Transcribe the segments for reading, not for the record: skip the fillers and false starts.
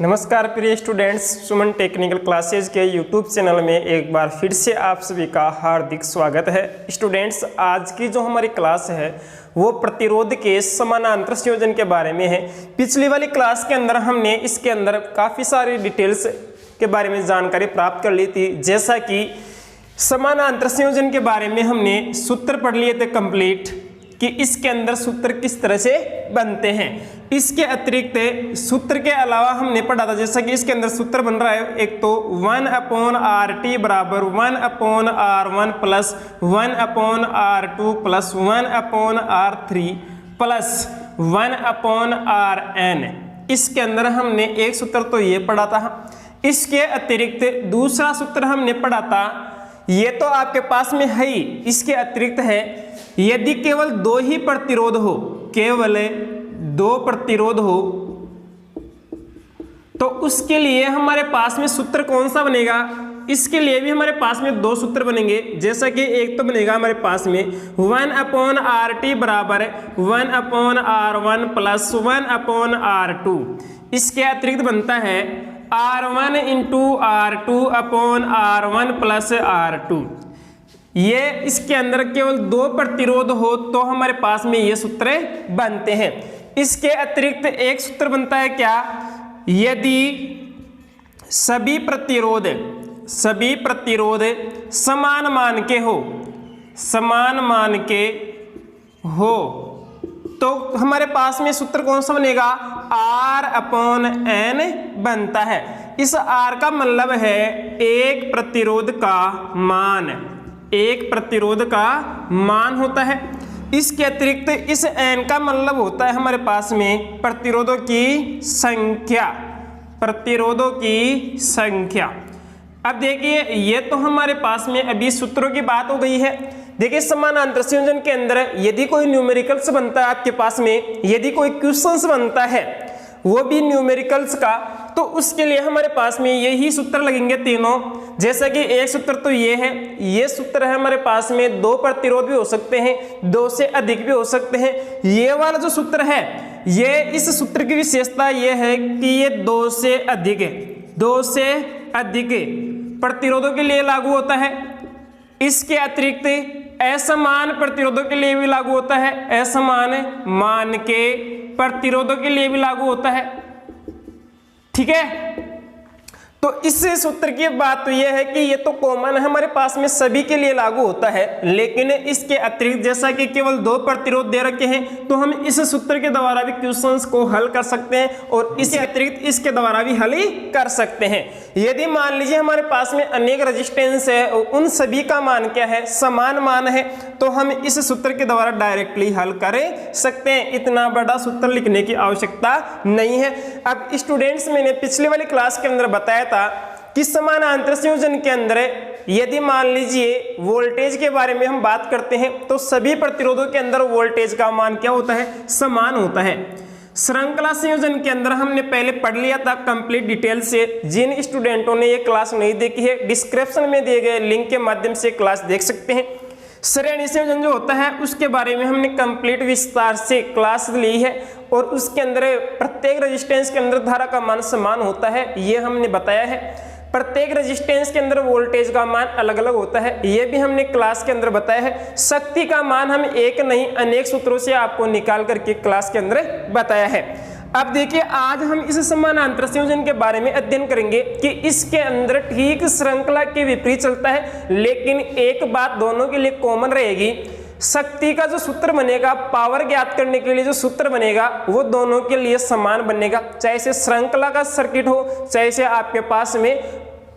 नमस्कार प्रिय स्टूडेंट्स, सुमन technical classes के यूट्यूब चैनल में एक बार फिर से आप सभी का हार्दिक स्वागत है। स्टूडेंट्स, आज की जो हमारी क्लास है वो प्रतिरोध के समानांतर संयोजन के बारे में है। पिछली वाली क्लास के अंदर हमने इसके अंदर काफ़ी सारी डिटेल्स के बारे में जानकारी प्राप्त कर ली थी, जैसा कि समानांतर संयोजन के बारे में हमने सूत्र पढ़ लिए थे कंप्लीट कि इसके अंदर सूत्र किस तरह से बनते हैं। इसके अतिरिक्त सूत्र के अलावा हमने पढ़ा था, जैसा कि इसके अंदर सूत्र बन रहा है, एक तो 1/RT बराबर 1/R1 plus 1/R2 plus 1/R3 plus 1/Rn। इसके अंदर हमने एक सूत्र तो ये पढ़ा था। इसके अतिरिक्त दूसरा सूत्र हमने पढ़ा था, ये तो आपके पास में है ही, इसके अतिरिक्त है यदि केवल दो ही प्रतिरोध हो, केवल दो प्रतिरोध हो, तो उसके लिए हमारे पास में सूत्र कौन सा बनेगा। इसके लिए भी हमारे पास में दो सूत्र बनेंगे, जैसा कि एक तो बनेगा हमारे पास में 1/RT बराबर 1/R1 प्लस 1/R2। इसके अतिरिक्त बनता है R1 × R2/R1 प्लस R2। ये इसके अंदर केवल दो प्रतिरोध हो तो हमारे पास में ये सूत्र बनते हैं। इसके अतिरिक्त एक सूत्र बनता है क्या, यदि सभी प्रतिरोध समान मान के हो तो हमारे पास में सूत्र कौन सा बनेगा, R/N बनता है। इस R का मतलब है एक प्रतिरोध का मान होता है। इसके अतिरिक्त इस n का मतलब होता है हमारे पास में प्रतिरोधों की संख्या। अब देखिए, ये तो हमारे पास में अभी सूत्रों की बात हो गई है। देखिए, समानांतर संयोजन के अंदर यदि कोई न्यूमेरिकल्स बनता है आपके पास में, यदि कोई क्वेश्चंस बनता है वो भी न्यूमेरिकल्स का, तो उसके लिए हमारे पास में यही सूत्र लगेंगे तीनों। जैसा कि एक सूत्र तो ये है, ये सूत्र है हमारे पास में, दो प्रतिरोध भी हो सकते हैं, दो से अधिक भी हो सकते हैं। ये वाला जो सूत्र है, ये इस सूत्र की विशेषता ये है कि ये दो से अधिक प्रतिरोधों के लिए लागू होता है। इसके अतिरिक्त असमान प्रतिरोधों के लिए भी लागू होता है, असमान मान के प्रतिरोधों के लिए भी लागू होता है। ठीक है, तो इस सूत्र की बात तो यह है कि ये तो कॉमन है, हमारे पास में सभी के लिए लागू होता है। लेकिन इसके अतिरिक्त जैसा कि केवल दो प्रतिरोध दे रखे हैं, तो हम इस सूत्र के द्वारा भी क्वेश्चंस को हल कर सकते हैं और इसके अतिरिक्त इसके द्वारा भी हल कर सकते हैं। यदि मान लीजिए हमारे पास में अनेक रेजिस्टेंस है और उन सभी का मान क्या है, समान मान है, तो हम इस सूत्र के द्वारा डायरेक्टली हल कर सकते हैं। इतना बड़ा सूत्र लिखने की आवश्यकता नहीं है। अब स्टूडेंट्स, मैंने पिछले वाली क्लास के अंदर बताया था कि समानांतर संयोजन के अंदर यदि मान लीजिए वोल्टेज के बारे में हम बात करते हैं, तो सभी प्रतिरोधों के अंदर वोल्टेज का मान क्या होता है, समान होता है। श्रृंखला संयोजन के अंदर हमने पहले पढ़ लिया था कंप्लीट डिटेल से। जिन स्टूडेंटों ने ये क्लास नहीं देखी है, डिस्क्रिप्शन में दिए गए लिंक के माध्यम से क्लास देख सकते हैं। श्रेणी संयोजन जो होता है उसके बारे में हमने कंप्लीट विस्तार से क्लास ली है और उसके अंदर प्रत्येक रेजिस्टेंस के अंदर धारा का मान समान होता है, ये हमने बताया है। प्रत्येक रेजिस्टेंस के अंदर वोल्टेज का मान अलग अलग होता है, ये भी हमने क्लास के अंदर बताया है। शक्ति का मान हम एक नहीं अनेक सूत्रों से आपको निकाल करके क्लास के अंदर बताया है। अब देखिए, आज हम इस समानांतर संयोजन के बारे में अध्ययन करेंगे कि इसके अंदर ठीक श्रृंखला के विपरीत चलता है, लेकिन एक बात दोनों के लिए कॉमन रहेगी। शक्ति का जो सूत्र बनेगा, पावर ज्ञात करने के लिए जो सूत्र बनेगा, वो दोनों के लिए समान बनेगा, चाहे से श्रृंखला का सर्किट हो, चाहे से आपके पास में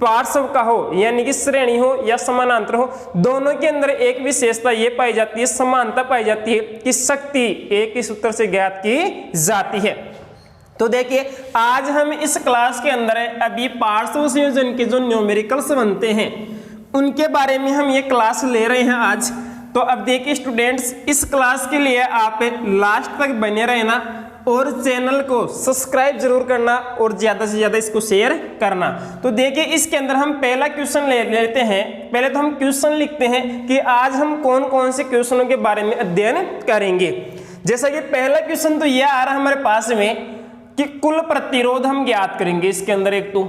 पार्श्व का हो, यानी कि श्रेणी हो या समानांतर हो। दोनों के अंदर एक विशेषता ये पाई जाती है, समानता पाई जाती है कि शक्ति एक ही सूत्र से ज्ञात की जाती है। तो देखिए, आज हम इस क्लास के अंदर अभी पार्श्व संयोजन के जो न्यूमेरिकल्स बनते हैं उनके बारे में हम ये क्लास ले रहे हैं आज। तो अब देखिए स्टूडेंट्स, इस क्लास के लिए आप लास्ट तक बने रहना और चैनल को सब्सक्राइब जरूर करना और ज्यादा से ज्यादा इसको शेयर करना। तो देखिए, इसके अंदर हम पहला क्वेश्चन ले लेते हैं। पहले तो हम क्वेश्चन लिखते हैं कि आज हम कौन कौन से क्वेश्चनों के बारे में अध्ययन करेंगे। जैसा कि पहला क्वेश्चन तो यह आ रहा है हमारे पास में कि कुल प्रतिरोध हम ज्ञात करेंगे। इसके अंदर एक तो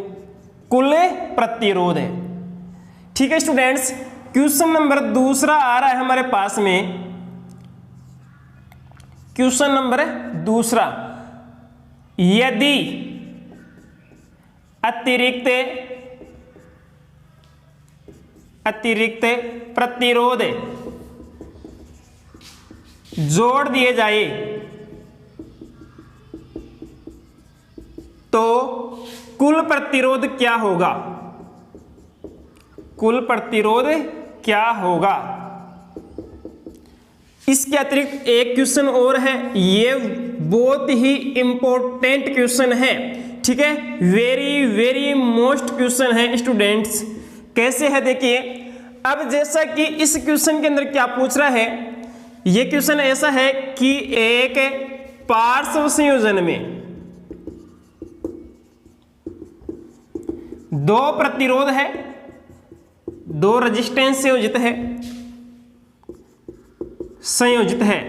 कुल प्रतिरोध है। ठीक है स्टूडेंट्स, क्वेश्चन नंबर दूसरा आ रहा है हमारे पास में। क्वेश्चन नंबर दूसरा, यदि अतिरिक्त प्रतिरोध जोड़ दिए जाए तो कुल प्रतिरोध क्या होगा? कुल प्रतिरोध क्या होगा? इसके अतिरिक्त एक क्वेश्चन और है, ये बहुत ही इंपॉर्टेंट क्वेश्चन है। ठीक है, वेरी वेरी मोस्ट क्वेश्चन है स्टूडेंट्स। कैसे है देखिए, अब जैसा कि इस क्वेश्चन के अंदर क्या पूछ रहा है, ये क्वेश्चन ऐसा है कि एक पार्श्व संयोजन में दो प्रतिरोध है, दो रेजिस्टेंस संयोजित है।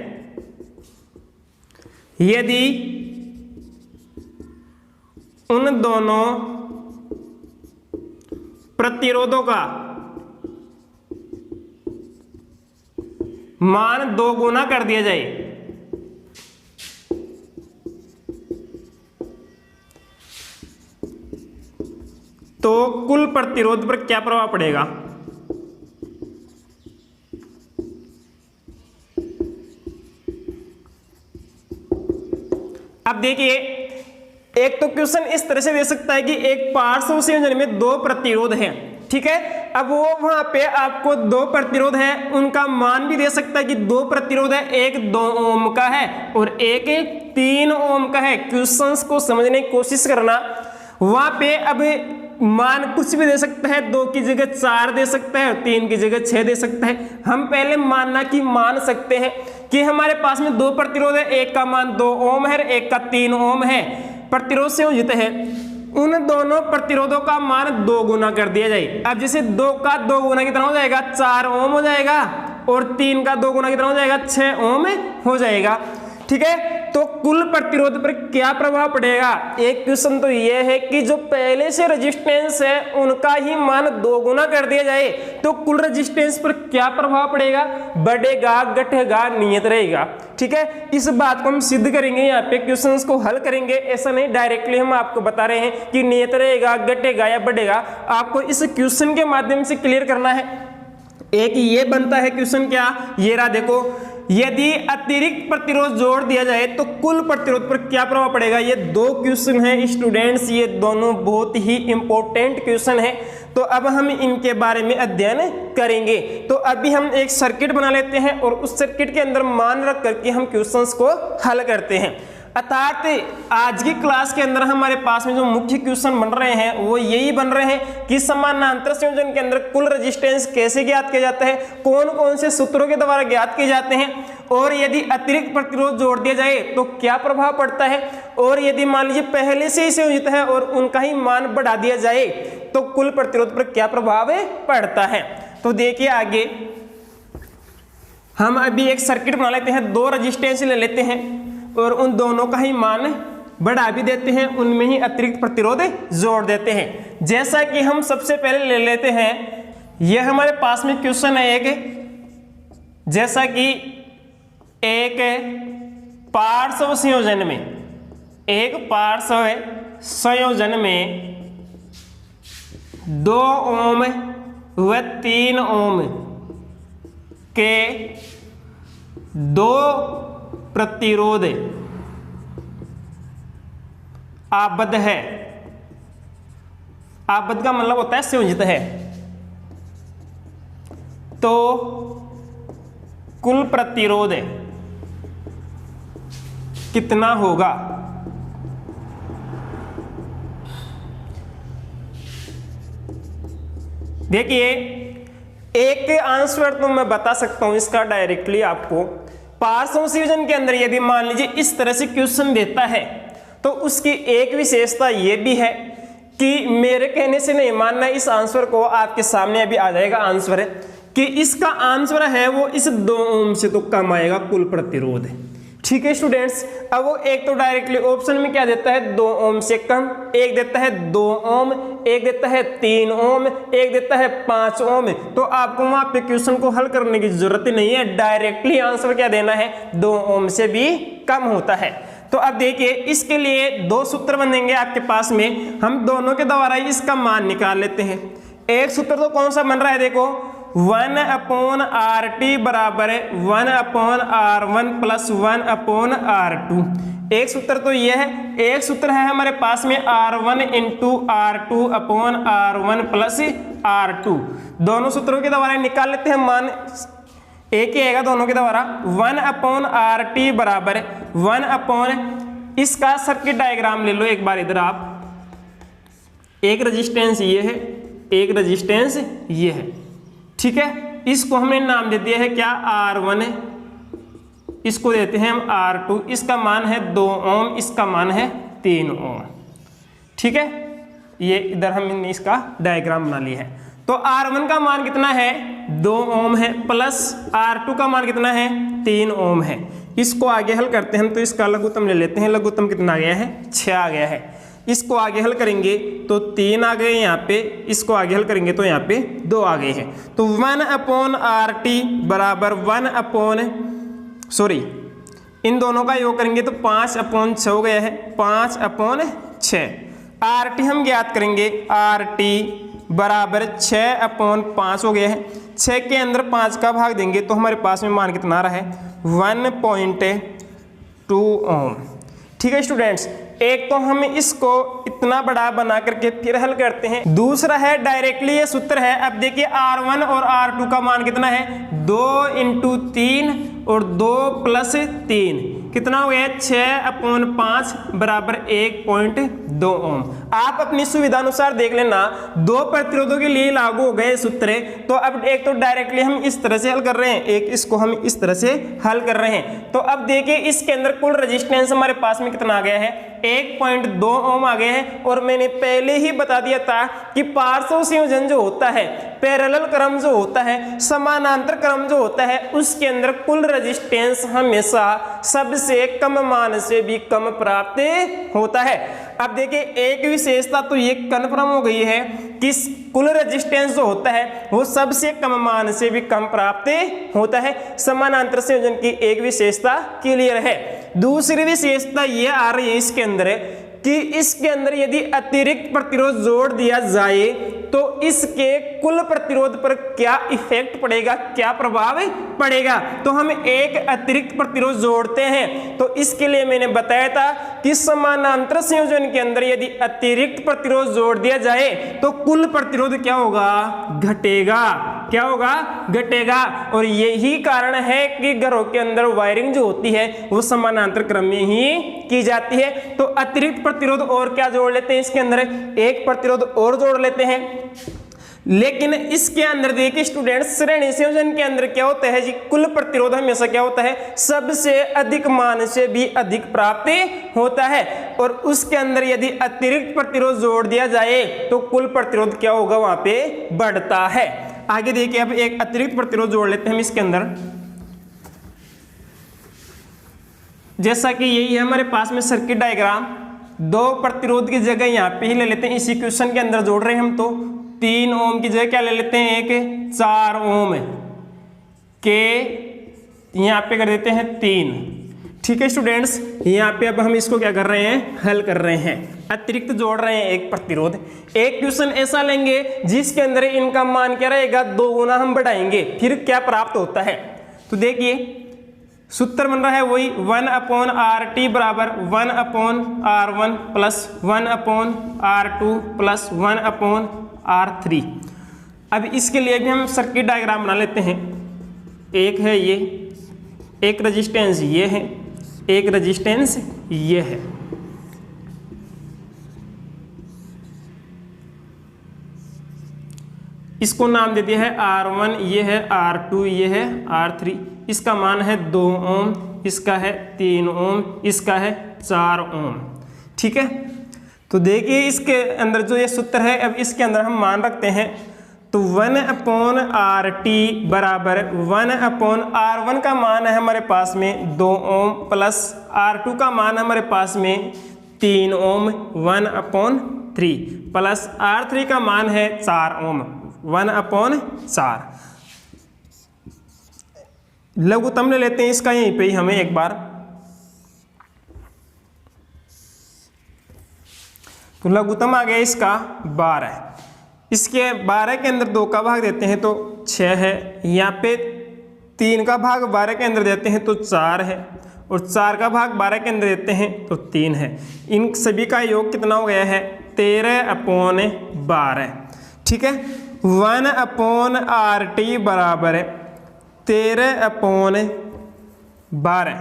यदि उन दोनों प्रतिरोधों का मान 2 गुना कर दिया जाए तो कुल प्रतिरोध पर क्या प्रभाव पड़ेगा? अब देखिए, एक तो क्वेश्चन इस तरह से दे सकता है कि एक पार्श्व संयोजन में 2 प्रतिरोध हैं। ठीक है, अब वो वहां पे आपको 2 प्रतिरोध है, उनका मान भी दे सकता है कि 2 प्रतिरोध है, एक 2 ओम का है और एक 3 ओम का है। क्वेश्चंस को समझने की कोशिश करना। वहां पे अब मान कुछ भी दे सकता है, 2 की जगह 4 दे सकता है और 3 की जगह 6 दे सकता है। हम पहले मानना कि मान सकते हैं कि हमारे पास में 2 प्रतिरोध है, एक का मान 2 ओम है, एक का 3 ओम है, प्रतिरोध संयोजित है। उन दोनों प्रतिरोधों का मान 2 गुना कर दिया जाए। अब जैसे 2 का 2 गुना कितना हो जाएगा? 4 ओम हो जाएगा और 3 का 2 गुना कितना हो जाएगा? 6 ओम हो जाएगा। ठीक है, तो कुल प्रतिरोध पर क्या प्रभाव पड़ेगा? एक क्वेश्चन तो यह है कि जो पहले से रेजिस्टेंस है उनका ही मान 2 गुना कर दिया जाए तो कुल रेजिस्टेंस पर क्या प्रभाव पड़ेगा? बढ़ेगा, घटेगा, नियत रहेगा। ठीक है, इस बात को हम सिद्ध करेंगे, यहाँ पे क्वेश्चंस को हल करेंगे। ऐसा नहीं डायरेक्टली हम आपको बता रहे हैं कि नियत रहेगा, घटेगा या बढ़ेगा। आपको इस क्वेश्चन के माध्यम से क्लियर करना है। एक ये बनता है क्वेश्चन, क्या ये रहा देखो, यदि अतिरिक्त प्रतिरोध जोड़ दिया जाए तो कुल प्रतिरोध पर क्या प्रभाव पड़ेगा? ये 2 क्वेश्चन है स्टूडेंट्स, ये दोनों बहुत ही इंपॉर्टेंट क्वेश्चन है। तो अब हम इनके बारे में अध्ययन करेंगे। तो अभी हम एक सर्किट बना लेते हैं और उस सर्किट के अंदर मान रख करके हम क्वेश्चंस को हल करते हैं। अर्थात आज की क्लास के अंदर हमारे पास में जो मुख्य क्वेश्चन बन रहे हैं वो यही बन रहे हैं कि समानांतर संयोजन के अंदर कुल रेजिस्टेंस कैसे ज्ञात किया जाता है, कौन कौन से सूत्रों के द्वारा ज्ञात किए जाते हैं, और यदि अतिरिक्त प्रतिरोध जोड़ दिया जाए तो क्या प्रभाव पड़ता है, और यदि मान लीजिए पहले से ही संयोजित है और उनका ही मान बढ़ा दिया जाए तो कुल प्रतिरोध पर क्या प्रभाव पड़ता है। तो देखिए आगे हम अभी एक सर्किट बना लेते हैं, 2 रेजिस्टेंस ले लेते हैं और उन दोनों का ही मान बढ़ा भी देते हैं, उनमें ही अतिरिक्त प्रतिरोध जोड़ देते हैं। जैसा कि हम सबसे पहले ले लेते हैं, यह हमारे पास में क्वेश्चन है एक, जैसा कि एक पार्श्व संयोजन में 2 ओम व 3 ओम के 2 प्रतिरोध आबद्ध है। आबद्ध का मतलब होता है संयोजित है। तो कुल प्रतिरोध कितना होगा? देखिए, एक आंसर तो मैं बता सकता हूं इसका डायरेक्टली आपको। पार्श्व संयोजन के अंदर यदि मान लीजिए इस तरह से क्वेश्चन देता है तो उसकी एक विशेषता यह भी है कि मेरे कहने से नहीं मानना, इस आंसर को आपके सामने अभी आ जाएगा आंसर है कि इसका आंसर है वो इस 2 ओम से तो कम आएगा कुल प्रतिरोध। ठीक है स्टूडेंट्स, अब वो एक तो डायरेक्टली ऑप्शन में क्या देता है 2 ओम से कम, एक देता है 2 ओम, एक देता है 3 ओम, एक देता है 5 ओम। तो आपको वहां पे क्वेश्चन को हल करने की जरूरत नहीं है, डायरेक्टली आंसर क्या देना है 2 ओम से भी कम होता है। तो अब देखिए इसके लिए 2 सूत्र बनेंगे आपके पास में, हम दोनों के द्वारा इसका मान निकाल लेते हैं। एक सूत्र तो कौन सा बन रहा है देखो, 1/RT बराबर 1/R1 प्लस 1/R2। एक सूत्र तो ये है, एक सूत्र है हमारे पास में R1 into R2 upon R1 plus R2। दोनों सूत्रों के द्वारा निकाल लेते हैं मान, एक ही आएगा दोनों के द्वारा। 1/RT बराबर 1 इसका सर्किट डायग्राम ले लो एक बार इधर आप, एक रेजिस्टेंस ये है, एक रेजिस्टेंस ये है, ठीक है। इसको हमने नाम दे दिया है क्या R1, इसको देते हैं हम R2, इसका मान है 2 ओम, इसका मान है 3 ओम, ठीक है। ये इधर हमने इसका डायग्राम बना लिया है। तो R1 का मान कितना है 2 ओम है, प्लस R2 का मान कितना है 3 ओम है। इसको आगे हल करते हैं तो इसका लघुत्तम ले लेते हैं, लघुत्तम कितना आ गया है 6 आ गया है। इसको आगे हल करेंगे तो 3 आ गए यहाँ पे, इसको आगे हल करेंगे तो यहाँ पे 2 आ गए हैं। तो 1/RT बराबर इन दोनों का योग करेंगे तो 5/6 हो गया है, 5/6। RT हम ज्ञात करेंगे, RT बराबर 6/5 हो गया है। 6 के अंदर 5 का भाग देंगे तो हमारे पास में मान कितना आ रहा है 1.2 ओम, ठीक है स्टूडेंट्स। एक तो हम इसको इतना बड़ा बना करके फिर हल करते हैं, दूसरा है डायरेक्टली ये सूत्र है। अब देखिए R1 और R2 का मान कितना है 2 × 3 और 2 + 3 कितना हो गया 6/5 बराबर 1.2 ओम। आप अपनी सुविधा अनुसार देख लेना, 2 प्रतिरोधों के लिए लागू हो गए सूत्र। तो अब एक तो डायरेक्टली हम इस तरह से हल कर रहे हैं, एक इसको हम इस तरह से हल कर रहे हैं। तो अब देखिए इसके अंदर कुल रेजिस्टेंस हमारे पास में कितना आ गया है 1.2 ओम आ गए हैं। और मैंने पहले ही बता दिया था कि पार्श्व संयोजन जो होता है, पैरेलल क्रम जो होता है, समानांतर क्रम जो होता है, उसके अंदर कुल रेजिस्टेंस हमेशा सबसे कम मान से भी कम प्राप्त होता है। अब देखिए एक विशेषता तो ये कन्फर्म हो गई है कि कुल रेजिस्टेंस जो होता है वो सबसे कम मान से भी कम प्राप्त होता है। समानांतर संयोजन की एक विशेषता क्लियर है। दूसरी विशेषता ये आ रही है इसके अंदर कि इसके अंदर यदि अतिरिक्त प्रतिरोध जोड़ दिया जाए तो इसके कुल प्रतिरोध पर क्या इफेक्ट पड़ेगा, क्या प्रभाव पड़ेगा। तो हम एक अतिरिक्त प्रतिरोध जोड़ते हैं तो इसके लिए मैंने बताया था कि समानांतर संयोजन के अंदर यदि अतिरिक्त प्रतिरोध जोड़ दिया जाए तो कुल प्रतिरोध क्या होगा, घटेगा। क्या होगा, घटेगा। और यही कारण है कि घरों के अंदर वायरिंग जो होती है वो समानांतर क्रम में ही की जाती है। तो अतिरिक्त प्रतिरोध और क्या जोड़ लेते हैं इसके अंदर, एक प्रतिरोध और जोड़ लेते हैं। लेकिन इसके अंदर देखिए स्टूडेंट्स, श्रेणी संयोजन के अंदर क्या होता है जी, कुल प्रतिरोध हमेशा क्या होता है सबसे अधिक मान से भी अधिक प्राप्त होता है। और उसके अंदर यदि अतिरिक्त प्रतिरोध जोड़ दिया जाए तो कुल प्रतिरोध क्या होगा, वहां पे बढ़ता है। आगे देखिए अब एक अतिरिक्त प्रतिरोध जोड़ लेते हैं हम इसके अंदर, जैसा कि यही है हमारे पास में सर्किट डायग्राम। 2 प्रतिरोध की जगह यहाँ पे ही ले लेते हैं, इस इक्वेशन के अंदर जोड़ रहे हैं हम। तो 3 ओम की जगह क्या ले लेते हैं, एक 4 ओम के यहाँ पे कर देते हैं 3। ठीक है स्टूडेंट्स, यहाँ पे अब हम इसको क्या कर रहे हैं, हल कर रहे हैं, अतिरिक्त जोड़ रहे हैं एक प्रतिरोध। एक क्वेश्चन ऐसा लेंगे जिसके अंदर इनका मान क्या रहेगा 2 गुना हम बढ़ाएंगे, फिर क्या प्राप्त होता है। तो देखिए सूत्र बन रहा है वही 1/RT बराबर 1/R1 plus 1/R2 plus 1/R3। अब इसके लिए भी हम सर्किट डायग्राम बना लेते हैं। एक है ये, एक रेजिस्टेंस ये है, एक रेजिस्टेंस ये है। इसको नाम दे दिया है R1, ये है R2, ये है R3। इसका मान है 2 ओम, इसका है 3 ओम, इसका है 4 ओम। ठीक है, तो देखिए इसके अंदर जो ये सूत्र है, अब इसके अंदर हम मान रखते हैं। तो 1/RT बराबर 1/R1 का मान है हमारे पास में 2 ओम प्लस R2 का मान है हमारे पास में 3 ओम 1/3 प्लस R3 का मान है 4 ओम 1/4। लघुत्तम ले लेते हैं इसका यहीं पे ही हमें एक बार। तो लघुत्तम आ गया इसका 12। इसके 12 के अंदर 2 का भाग देते हैं तो 6 है, यहाँ पे 3 का भाग 12 के अंदर देते हैं तो 4 है, और 4 का भाग 12 के अंदर देते हैं तो 3 है। इन सभी का योग कितना हो गया है 13/12। ठीक है, 1/RT बराबर है 13/12।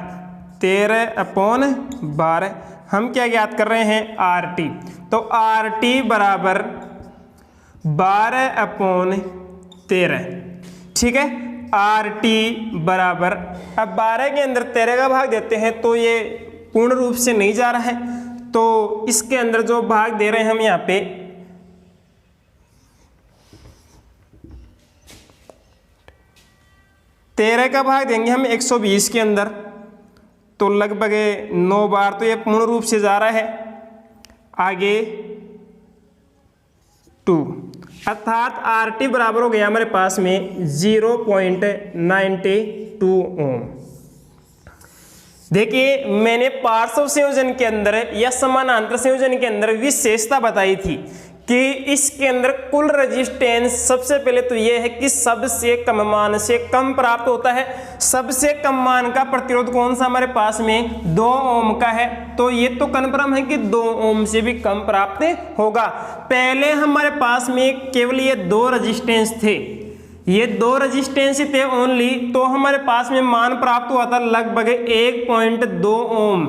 13/12 हम क्या ज्ञात कर रहे हैं RT। तो RT बराबर 12/13। ठीक है, RT बराबर, अब 12 के अंदर 13 का भाग देते हैं तो ये पूर्ण रूप से नहीं जा रहा है, तो इसके अंदर जो भाग दे रहे हैं हम यहाँ पे 13 का भाग देंगे हम 120 के अंदर, तो लगभग 9 बार तो ये पूर्ण रूप से जा रहा है। आगे 2 अर्थात RT बराबर हो गया हमारे पास में 0.92 ओम। देखिए, मैंने पार्श्व संयोजन के अंदर या समानांतर संयोजन के अंदर विशेषता बताई थी कि इसके अंदर कुल रेजिस्टेंस सबसे पहले तो यह है कि सबसे कम मान से कम प्राप्त होता है। सबसे कम मान का प्रतिरोध कौन सा हमारे पास में 2 ओम का है, तो ये तो कन्फर्म है कि 2 ओम से भी कम प्राप्त होगा। पहले हमारे पास में केवल ये 2 रेजिस्टेंस थे, ये 2 रेजिस्टेंस थे ओनली, तो हमारे पास में मान प्राप्त हुआ था लगभग 1.2 ओम।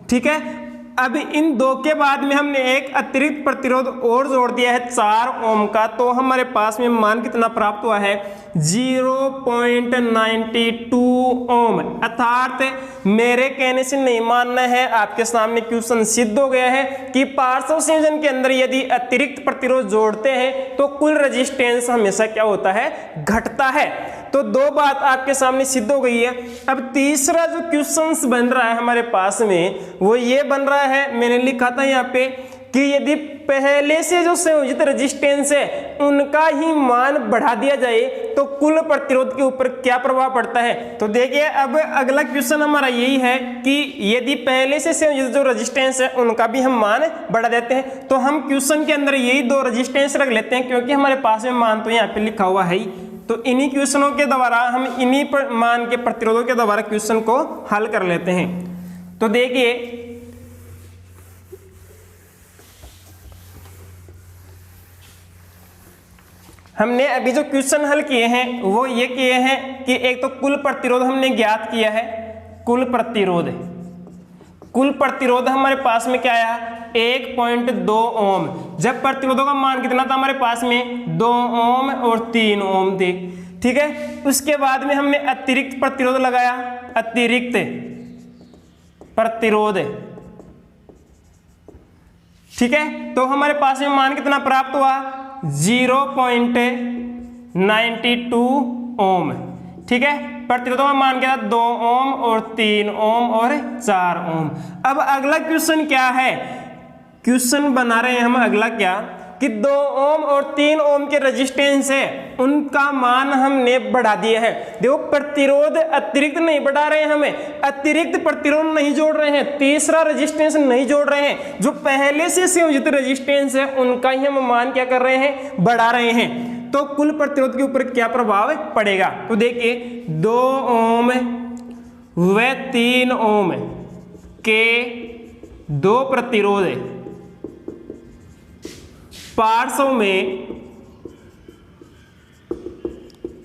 ठीक है, अब इन 2 के बाद में हमने एक अतिरिक्त प्रतिरोध और जोड़ दिया है 4 ओम का, तो हमारे पास में मान कितना प्राप्त हुआ है 0.92 ओम। अर्थात मेरे कहने से नहीं मानना है, आपके सामने क्वेश्चन सिद्ध हो गया है कि पार्श्व संयोजन के अंदर यदि अतिरिक्त प्रतिरोध जोड़ते हैं तो कुल रेजिस्टेंस हमेशा क्या होता है, घटता है। तो 2 बात आपके सामने सिद्ध हो गई है। अब तीसरा जो क्वेश्चन बन रहा है हमारे पास में वो ये बन रहा है, मैंने लिखा था यहाँ पे कि यदि पहले से जो संयोजित रेजिस्टेंस है उनका ही मान बढ़ा दिया जाए तो कुल प्रतिरोध के ऊपर क्या प्रभाव पड़ता है। तो देखिए, अब अगला क्वेश्चन हमारा यही है कि यदि पहले से संयोजित जो रेजिस्टेंस है उनका भी हम मान बढ़ा देते हैं, तो हम क्वेश्चन के अंदर यही 2 रेजिस्टेंस रख लेते हैं, क्योंकि हमारे पास में मान तो यहाँ पे लिखा हुआ है ही। तो इन्हीं क्वेश्चनों के द्वारा हम इन्हीं मान के प्रतिरोधों के द्वारा क्वेश्चन को हल कर लेते हैं। तो देखिए, हमने अभी जो क्वेश्चन हल किए हैं वो ये किए हैं कि एक तो कुल प्रतिरोध हमने ज्ञात किया है। कुल प्रतिरोध हमारे पास में क्या आया 1.2 ओम। जब प्रतिरोधों का मान कितना था हमारे पास में 2 ओम और 3 ओम थे। ठीक है, उसके बाद में हमने अतिरिक्त प्रतिरोध लगाया, अतिरिक्त प्रतिरोध। ठीक है, तो हमारे पास में मान कितना प्राप्त हुआ 0.92 ओम। ठीक है, प्रतिरोधों का मान क्या था 2 ओम और 3 ओम और 4 ओम। अब अगला क्वेश्चन क्या है, क्वेश्चन बना रहे हैं हम अगला क्या कि 2 ओम और 3 ओम के रेजिस्टेंस है उनका मान हमने बढ़ा दिया है। देखो, प्रतिरोध अतिरिक्त नहीं बढ़ा रहे हैं, हमें अतिरिक्त प्रतिरोध नहीं जोड़ रहे हैं, तीसरा रेजिस्टेंस नहीं जोड़ रहे हैं, जो पहले से संयोजित रेजिस्टेंस है उनका ही हम मान क्या कर रहे हैं, बढ़ा रहे हैं। तो कुल प्रतिरोध के ऊपर क्या प्रभाव पड़ेगा। तो देखिए, 2 ओम व 3 ओम के 2 प्रतिरोध पार्श्व में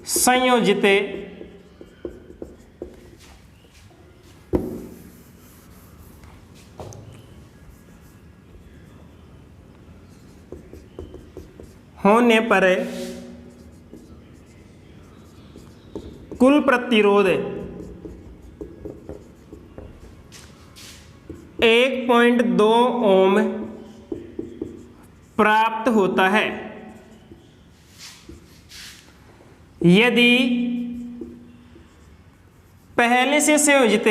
संयोजित होने पर कुल प्रतिरोध 1.2 ओम प्राप्त होता है। यदि पहले से संयोजित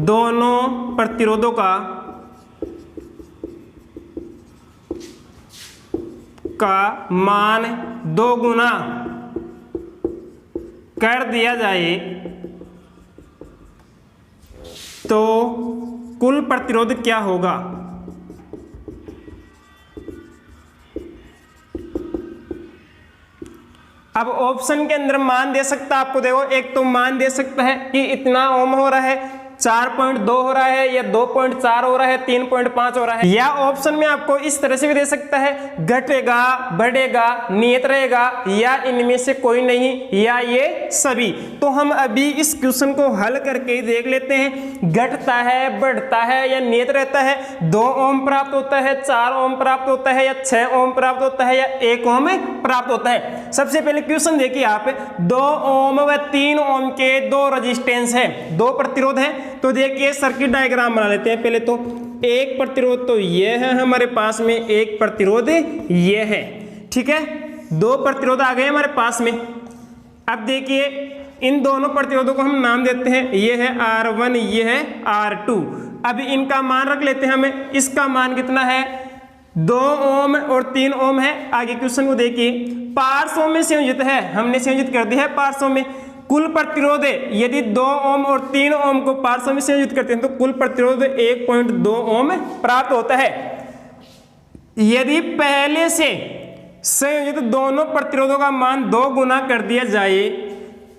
दोनों प्रतिरोधों का मान 2 गुना कर दिया जाए तो कुल प्रतिरोध क्या होगा। अब ऑप्शन के अंदर मान दे सकता है आपको, देखो एक तो मान दे सकता है कि इतना ओम हो रहा है, 4.2 हो रहा है, या 2.4 हो रहा है, 3.5 हो रहा है, या ऑप्शन में आपको इस तरह से भी दे सकता है घटेगा, बढ़ेगा, नियत रहेगा, या इनमें से कोई नहीं, या ये सभी। तो हम अभी इस क्वेश्चन को हल करके देख लेते हैं। घटता है, बढ़ता है, या नियत रहता है, 2 ओम प्राप्त होता है, 4 ओम प्राप्त होता है, या 6 ओम प्राप्त होता है, या 1 ओम प्राप्त होता है। सबसे पहले क्वेश्चन देखिए आप, 2 ओम व 3 ओम के 2 रेजिस्टेंस है, 2 प्रतिरोध है। तो देखिए सर्किट डायग्राम बना लेते हैं पहले तो। एक प्रतिरोध तो ये है हमारे पास में, एक प्रतिरोध ये है, ठीक है। 2 प्रतिरोध आ गए हमारे पास में। अब देखिए इन दोनों प्रतिरोधों को हम नाम देते हैं, ये है R1, ये है R2। अब इनका मान रख लेते हैं हमें। इसका मान कितना है, 2 ओम और 3 ओम है। आगे क्वेश्चन को देखिए, पार्श्व में संयोजित है, हमने संयोजित कर दिया है पार्श्व में। कुल प्रतिरोध है, यदि 2 ओम और 3 ओम को पार्श्व में संयोजित करते हैं तो कुल प्रतिरोध 1.2 ओम प्राप्त होता है। यदि पहले से संयोजित दोनों प्रतिरोधों का मान 2 गुना कर दिया जाए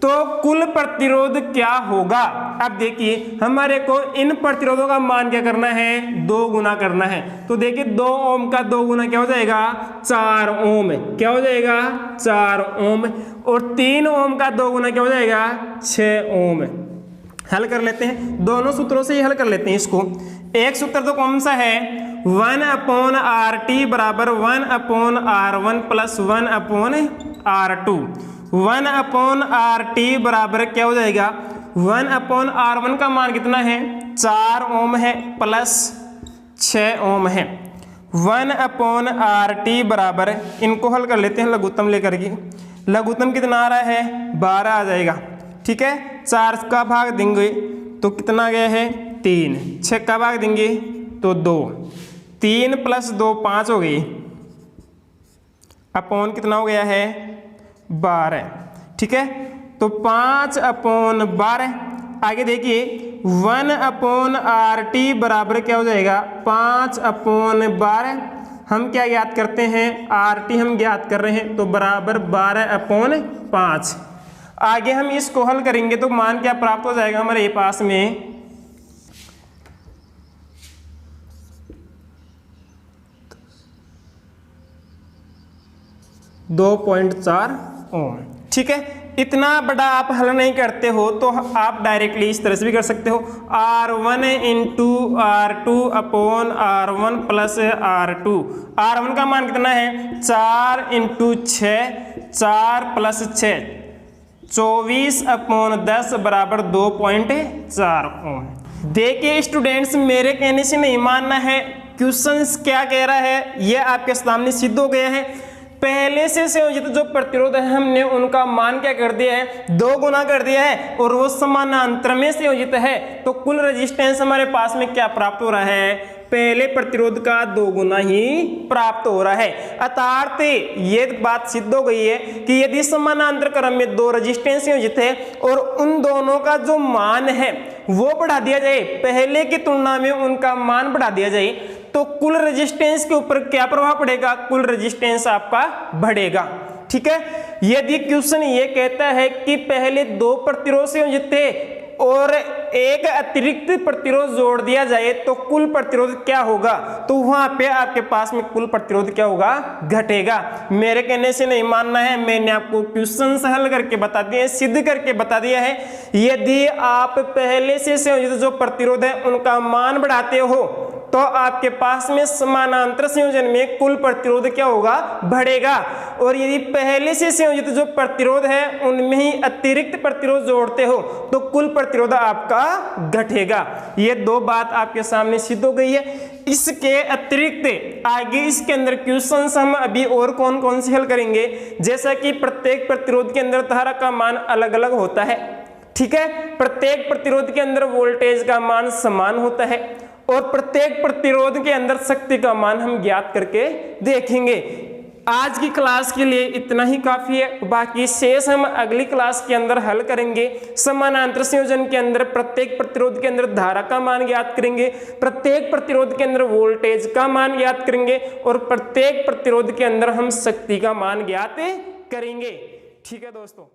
तो कुल प्रतिरोध क्या होगा। अब देखिए हमारे को इन प्रतिरोधों का मान क्या करना है, 2 गुना करना है। तो देखिए 2 ओम का 2 गुना क्या हो जाएगा, 4 ओम। क्या हो जाएगा, 4 ओम। और 3 ओम का 2 गुना क्या हो जाएगा, 6 ओम। हल कर लेते हैं, दोनों सूत्रों से ही हल कर लेते हैं इसको। एक सूत्र तो कौन सा है, 1/RT बराबर 1/R1 प्लस 1/R2। 1/RT बराबर क्या हो जाएगा, 1/R1 का मान कितना है, 4 ओम है प्लस 6 ओम है। 1/RT बराबर, इनको हल कर लेते हैं लघुत्तम लेकर के। लघुत्तम कितना आ रहा है, 12 आ जाएगा, ठीक है। 4 का भाग देंगे तो कितना गया है, 3। 6 का भाग देंगे तो 2। 3 + 2 5 हो गई, अपॉन कितना हो गया है, 12, ठीक है। तो 5/12। आगे देखिए 1/RT बराबर क्या हो जाएगा, 5/12। हम क्या ज्ञात करते हैं, RT हम ज्ञात कर रहे हैं, तो बराबर 12/5। आगे हम इसको हल करेंगे तो मान क्या प्राप्त हो जाएगा हमारे पास में, 2.4 ओम, ठीक है। इतना बड़ा आप हल नहीं करते हो तो आप डायरेक्टली इस तरह से भी कर सकते हो, R1 × R2/R1 plus R2। R1 का मान कितना है, 4 × 6, 4 + 6 24/10 बराबर 2.4 ओम। देखिए स्टूडेंट्स, मेरे कहने से नहीं मानना है, क्वेश्चन क्या कह रहा है ये आपके सामने सिद्ध हो गया है। पहले से संयोजित जो प्रतिरोध है हमने उनका मान क्या कर दिया है, 2 गुना कर दिया है, और वो समानांतर में संयोजित है। तो कुल रेजिस्टेंस हमारे पास में क्या प्राप्त हो रहा है, पहले प्रतिरोध का 2 गुना ही प्राप्त हो रहा है। अर्थात ये बात सिद्ध हो गई है कि यदि समानांतर क्रम में 2 रेजिस्टेंस संयोजित है और उन दोनों का जो मान है वो बढ़ा दिया जाए, पहले की तुलना में उनका मान बढ़ा दिया जाए, तो कुल रेजिस्टेंस के ऊपर क्या प्रभाव पड़ेगा, कुल रेजिस्टेंस आपका बढ़ेगा, ठीक है। यदि क्वेश्चन ये कहता है कि पहले 2 प्रतिरोध संयोजित थे और एक अतिरिक्त प्रतिरोध जोड़ दिया जाए तो कुल प्रतिरोध क्या होगा, तो वहां पे आपके पास में कुल प्रतिरोध क्या होगा, घटेगा। मेरे कहने से नहीं मानना है, मैंने आपको क्वेश्चन हल करके बता दिए, सिद्ध करके बता दिया है। यदि आप पहले से संयोजित जो प्रतिरोध है उनका मान बढ़ाते हो तो आपके पास में समानांतर संयोजन में कुल प्रतिरोध क्या होगा, बढ़ेगा। और यदि पहले से संयोजित जो प्रतिरोध है उनमें ही अतिरिक्त प्रतिरोध जोड़ते हो तो कुल प्रतिरोध आपका घटेगा। ये दो बात आपके सामने सिद्ध हो गई है। इसके अतिरिक्त आगे इसके अंदर क्वेश्चंस हम अभी और कौन कौन से हल करेंगे, जैसा कि प्रत्येक प्रतिरोध के अंदर धारा का मान अलग अलग होता है, ठीक है। प्रत्येक प्रतिरोध के अंदर वोल्टेज का मान समान होता है और प्रत्येक प्रतिरोध के अंदर शक्ति का मान हम ज्ञात करके देखेंगे। आज की क्लास के लिए इतना ही काफी है, बाकी शेष हम अगली क्लास के अंदर हल करेंगे। समानांतर संयोजन के अंदर प्रत्येक प्रतिरोध के अंदर धारा का मान ज्ञात करेंगे, प्रत्येक प्रतिरोध के अंदर वोल्टेज का मान ज्ञात करेंगे और प्रत्येक प्रतिरोध के अंदर हम शक्ति का मान ज्ञात करेंगे। ठीक है दोस्तों।